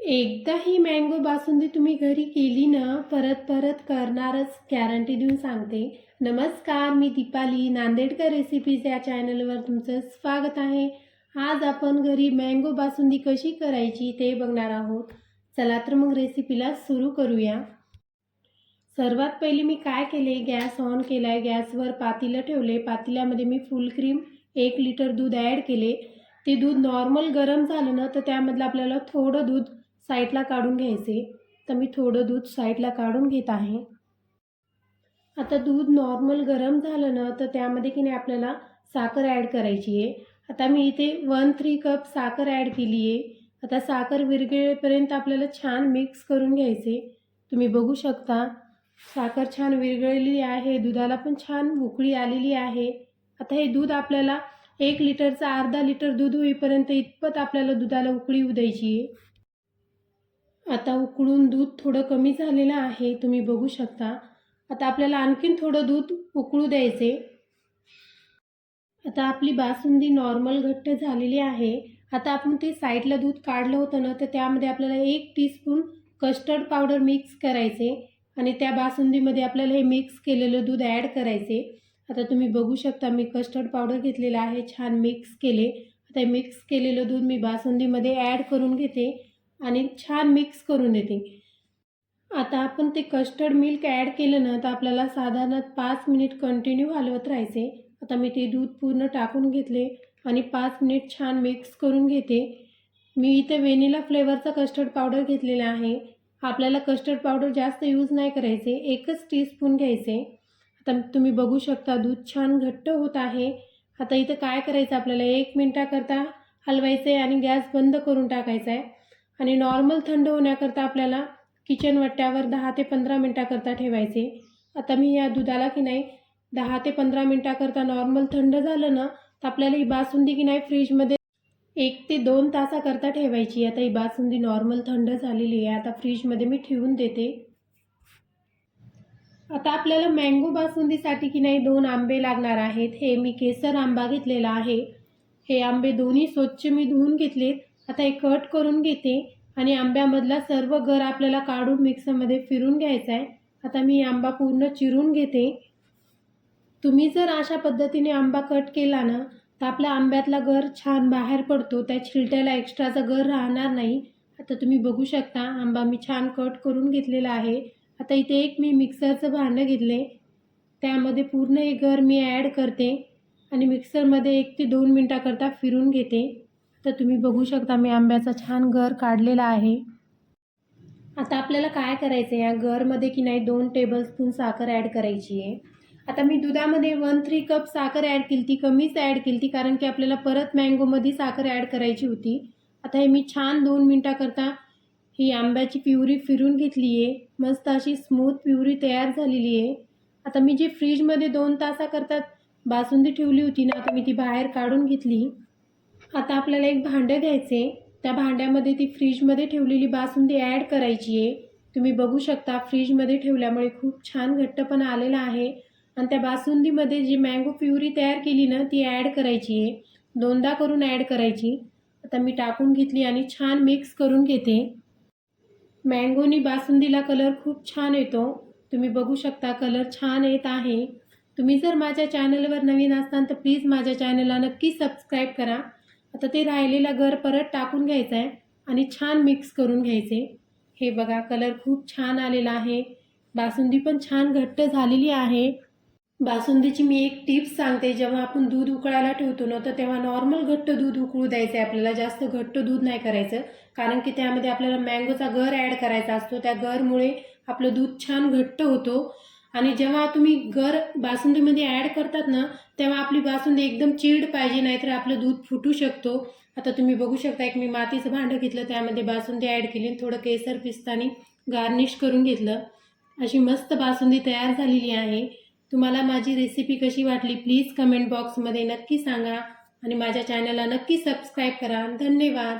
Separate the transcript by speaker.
Speaker 1: एकदा ही मँगो बासुंदी तुम्ही घरी केली ना, परत परत करणारच, गॅरंटी देऊन सांगते. नमस्कार, मी दीपाली, नांदेडकर रेसिपीज या चॅनलवर तुमचं स्वागत आहे. आज आपण घरी मँगो बासुंदी कशी करायची ते बघणार आहोत. चला तर मग रेसिपीला सुरू करूया. सर्वात पहिले मी काय केले, गॅस ऑन केलाय, गॅसवर पातेलं ठेवले. पातेल्यामध्ये मी फुल क्रीम 1 लिटर दूध ॲड केले. ते दूध नॉर्मल गरम झालं ना, तर त्यामधलं आपल्याला थोडं दूध साईडला काढून घ्यायचे. तर मी थोडं दूध साईडला काढून घेत आहे. आता दूध नॉर्मल गरम झालं ना, तर त्यामध्ये की नाही आपल्याला साखर ॲड करायची आहे. आता मी इथे 1/3 कप साखर ॲड केली आहे. आता साखर विरघळेपर्यंत आपल्याला छान मिक्स करून घ्यायचे. तुम्ही बघू शकता साखर छान विरघळलेली आहे, दुधाला पण छान उकळी आलेली आहे. आता हे दूध आपल्याला 1 लिटरचं अर्धा लिटर दूध होईपर्यंत इतपत आपल्याला दुधाला उकळी येऊ द्यायची आहे. आता उकळून दूध थोडं कमी झालेलं आहे, तुम्ही बघू शकता. आता आपल्याला आणखीन थोडं दूध उकळू द्यायचे. आता आपली बासुंदी नॉर्मल घट्ट झालेली आहे. आता आपण ते साईडला दूध काढलं होतं ना, तर त्यामध्ये आपल्याला 1 टीस्पून कस्टर्ड पावडर मिक्स करायचे आणि त्या बासुंदीमध्ये आपल्याला हे मिक्स केलेलं दूध ॲड करायचे. आता तुम्ही बघू शकता मी कस्टर्ड पावडर घेतलेलं आहे, छान मिक्स केले. आता मिक्स केलेलं दूध मी बासुंदीमध्ये ॲड करून घेते आणि छान मिक्स करून देते. आता आपण ते कस्टर्ड मिल्क ॲड केलं ना, तर आपल्याला साधारण 5 मिनिट कंटिन्यू हलवत राहायचे. आता मी ते दूध पूर्ण टाकून घेतले आणि 5 मिनिट छान मिक्स करून घेते. मी इथे व्हॅनिला फ्लेवरचा कस्टर्ड पावडर घेतलेला आहे. आपल्याला कस्टर्ड पावडर जास्त यूज नाही करायचे, 1च टीस्पून घ्यायचे. आता तुम्ही बघू शकता दूध छान घट्ट होत आहे. आता इथं काय करायचं, आपल्याला 1 मिनिटाकरता हलवायचं आहे आणि गॅस बंद करून टाकायचा आहे आणि नॉर्मल थंड होण्याकरता आपल्याला किचन वट्ट्यावर 10 ते 15 मिनिटाकरता ठेवायचे. आता मी या दुधाला की नाही 10 ते 15 मिनिटाकरता नॉर्मल थंड झालं ना, तर आपल्याला ही बासुंदी की नाही फ्रीजमध्ये 1 ते 2 तासाकरता ठेवायची. आता ही बासुंदी नॉर्मल थंड झालेली आहे. आता फ्रीजमध्ये मी ठेवून देते. आता आपल्याला मँगो बासुंदीसाठी की नाही 2 आंबे लागणार आहेत. हे मी केसर आंबा घेतलेला आहे. हे आंबे दोन्ही स्वच्छ मी धुवून घेतलेत. आता हे कट करून घेते आणि आंब्यामधला सर्व गर आपल्याला काढून मिक्सरमध्ये फिरून घ्यायचा आहे. आता मी आंबा पूर्ण चिरून घेते. तुम्ही जर अशा पद्धतीने आंबा कट केला ना, तर आपल्या आंब्यातला गर छान बाहेर पडतो, त्या छिलट्याला एक्स्ट्राचा गर राहणार नाही. आता तुम्ही बघू शकता आंबा मी छान कट करून घेतलेला आहे. आता इथे एक मी मिक्सरचं भांडं घेतले, त्यामध्ये पूर्ण हे गर मी ॲड करते आणि मिक्सरमध्ये 1 ते 2 मिनिटाकरता फिरून घेते. तर तुम्ही बघू शकता मी आंब्याचा छान गर काढलेला आहे. आता आपल्याला काय करायचं आहे, या गरमध्ये की नाही 2 टेबलस्पून साखर ॲड करायची आहे. आता मी दुधामध्ये 1/3 कप साखर ॲड केली, ती कमीच ॲड केली ती, कारण की आपल्याला परत मँगोमध्ये साखर ॲड करायची होती. आता हे मी छान 2 मिनिटाकरता ही आंब्याची प्युरी फिरून घेतली आहे. मस्त अशी स्मूथ प्युरी तयार झालेली आहे. आता मी जी फ्रीजमध्ये 2 तासाकरता बासुंदी ठेवली होती ना, आता मी ती बाहेर काढून घेतली. आता आपल्याला एक भांडं घ्यायचे, त्या भांड्यामध्ये ती फ्रीजमध्ये ठेवलेली बासुंदी ॲड करायची आहे. तुम्ही बघू शकता फ्रीजमध्ये ठेवल्यामुळे खूप छान घट्टपणा आलेला आहे आणि त्या बासुंदीमध्ये जी मँगो प्युरी तयार केली ना, ती ॲड करायची आहे. 2दा करून ॲड करायची. आता मी टाकून घेतली आणि छान मिक्स करून घेते. मँगोनी बासुंदीला कलर खूप छान येतो. तुम्ही बघू शकता कलर छान येत आहे. तुम्ही जर माझ्या चॅनलवर नवीन असाल तर प्लीज माझ्या चॅनलला नक्की सबस्क्राईब करा. आता ते राहिलेला गर परत टाकून घ्यायचा आहे आणि छान मिक्स करून घ्यायचे. हे बघा कलर खूप छान आलेला आहे. बासुंदी पण छान घट्ट झालेली आहे. बासुंदीची मी एक टिप्स सांगते, जेव्हा आपण दूध उकळायला ठेवतो ना, तर तेव्हा नॉर्मल घट्ट दूध उकळू द्यायचं आहे आपल्याला, जास्त घट्ट दूध नाही करायचं, कारण की त्यामध्ये आपल्याला मँगोचा गर ॲड करायचा असतो. त्या गरमुळे आपलं दूध छान घट्ट होतो आणि जेव्हा तुम्ही गर बासुंदीमध्ये ॲड करतात ना, तेव्हा आपली बासुंदी एकदम चिल्ड पाहिजे, नाहीतर आपलं दूध फुटू शकतो. आता तुम्ही बघू शकता एक मी मातीचं भांडं घेतलं, त्यामध्ये बासुंदी ॲड केली, थोडं केसर पिस्तानी गार्निश करून घेतलं. अशी मस्त बासुंदी तयार झालेली आहे. तुम्हाला माझी रेसिपी कशी वाटली प्लीज कमेंट बॉक्समध्ये नक्की सांगा आणि माझ्या चॅनलला नक्की सबस्क्राईब करा. धन्यवाद.